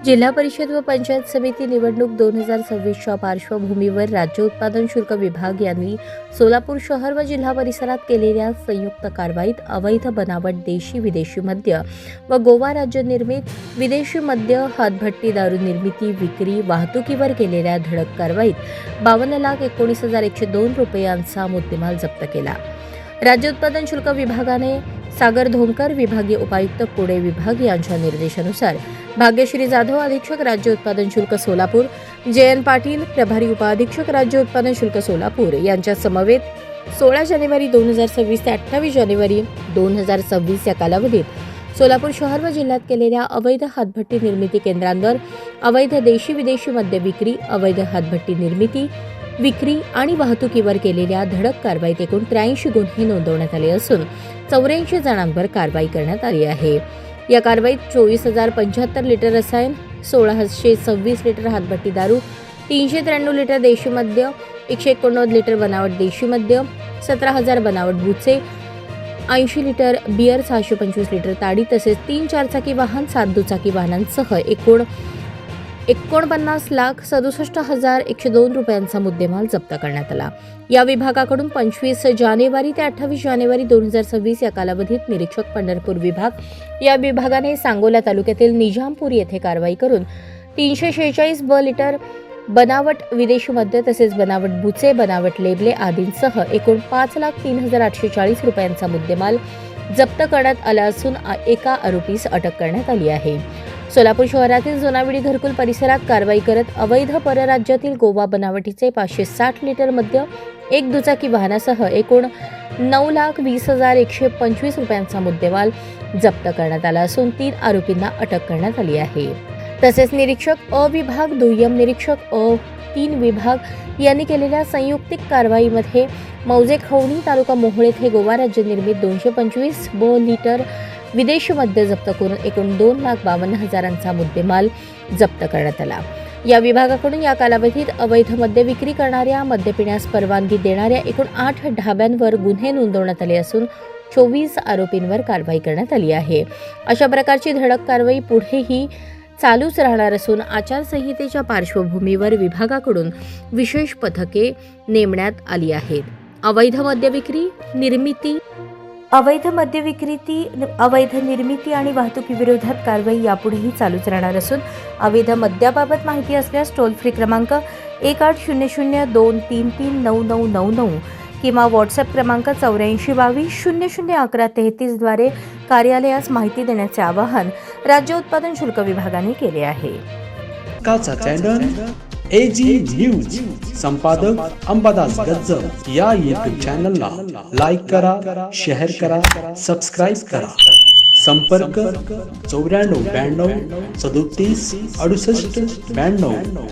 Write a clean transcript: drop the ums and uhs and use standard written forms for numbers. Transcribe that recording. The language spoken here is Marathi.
जिल्हा परिषद व पंचायत समिती निवडणूक 2026च्या पार्श्वभूमीवर राज्य उत्पादन शुल्क विभाग यांनी सोलापूर शहर व जिल्हा परिसरात केलेल्या संयुक्त कारवाईत अवैध बनावट देशी विदेशी मद्य व गोवा राज्य निर्मित विदेशी मद्य हातभट्टी दारू निर्मिती विक्री वाहतुकीवर केलेल्या धडक कारवाईत 52,19,102 रुपयांचा मुद्देमाल जप्त केला। राज्य उत्पादन शुल्क विभागाने सागर धोमकर विभागीय उपायुक्त पुणे विभाग यांच्या निर्देशानुसार भाग्यश्री जाधव अधीक्षक राज्य उत्पादन शुल्क सोलापूर, जयंत पाटील प्रभारी उपाधीक्षक राज्य उत्पादन शुल्क सोलापूर यांच्या समवेत 16 जानेवारी 2026 ते 28 जानेवारी 2026 या कालावधीत सोलापूर शहर व जिल्ह्यात केलेल्या अवैध हातभट्टी निर्मिती केंद्रांवर अवैध देशी विदेशी मद्य विक्री, अवैध हातभट्टी निर्मिती विक्री आणि वाहतुकीवर केलेल्या धडक कारवाईत एकूण 83 गुन्हे नोंदवण्यात आले असून 84 जणांवर कारवाई करण्यात आली आहे। या कारवाईत 24,075 लिटर रसायन, 1,626 लिटर हातभट्टी दारू, 393 लिटर देशी मद्य, 189 लिटर बनावट देशी मद्य, 17,000 बनावट बुचे, 80 लिटर बियर, 625 लिटर ताडी तसेच 3 चारचाकी वाहन, 7 दुचाकी वाहनांसह एकूण 49,67,102 रुपयांचा मुद्देमाल जप्त करण्यात आला। या विभागाकडून 25 जानेवारी ते 28 जानेवारी 2026 या कालावधीत निरीक्षक पंढरपूर विभाग या विभागाने सांगोला तालुक्यातील निजामपूर येथे कारवाई करून 346 लिटर बनावट विदेशी मद्य तसेच बनावट बुचे, बनावट लेबले आदींसह एकूण 5,03,840 रुपयांचा मुद्देमाल जप्त करण्यात आला असून एका आरोपीस अटक करण्यात आली आहे। सोलापूर शहरातील जोनाविडी घरकुल परिसरात कारवाई करत अवैध परराज्यातील गोवा बनावटीचे 560 लिटर मद्य, एक दुचाकी वाहनासह एकूण 9,20,125 रुपयांचा मुद्देमाल जप्त करण्यात आला असून 3 आरोपींना अटक करण्यात आली आहे। तसेच निरीक्षक अ विभाग, दुय्यम निरीक्षक अ 3 विभाग यांनी केलेल्या संयुक्तिक कारवाईमध्ये मौजे खवणी तालुका मोहोळ येथे गोवा राज्य निर्मित 225 लिटर विदेशी मद्य जप्त करून एकूण 2,52,000चा मुद्देमाल जप्त करण्यात आला। या विभागाकडून या कालावधीत अवैध मद्य विक्री करणाऱ्या, मद्य पिण्यास परवानगी देणाऱ्या एकूण 8 ढाब्यांवर गुन्हे नोंदवण्यात आले असून 24 आरोपींवर कारवाई करण्यात आली आहे। अशा प्रकारची धडक कारवाई पुढेही चालूच राहणार असून आचारसंहितेच्या पार्श्वभूमीवर विभागाकडून विशेष पथके नेमण्यात आली आहेत। अवैध मद्य निर्मिती आणि वाहतुकीविरोधात कारवाई यापुढेही चालूच राहणार असून अवैध मद्याबाबत माहिती असल्यास टोल फ्री क्रमांक 1800-233-9999 किंवा व्हॉट्सअप क्रमांक 8422001133 द्वारे कार्यालयास माहिती देण्याचे आवाहन राज्य उत्पादन शुल्क विभागाने केले आहे। AG न्यूज संपादक अंबादास गज्जर या यूट्यूब चॅनलला लाईक करा, शेअर करा, सबस्क्राईब करा। संपर्क 94 92 37 68 92।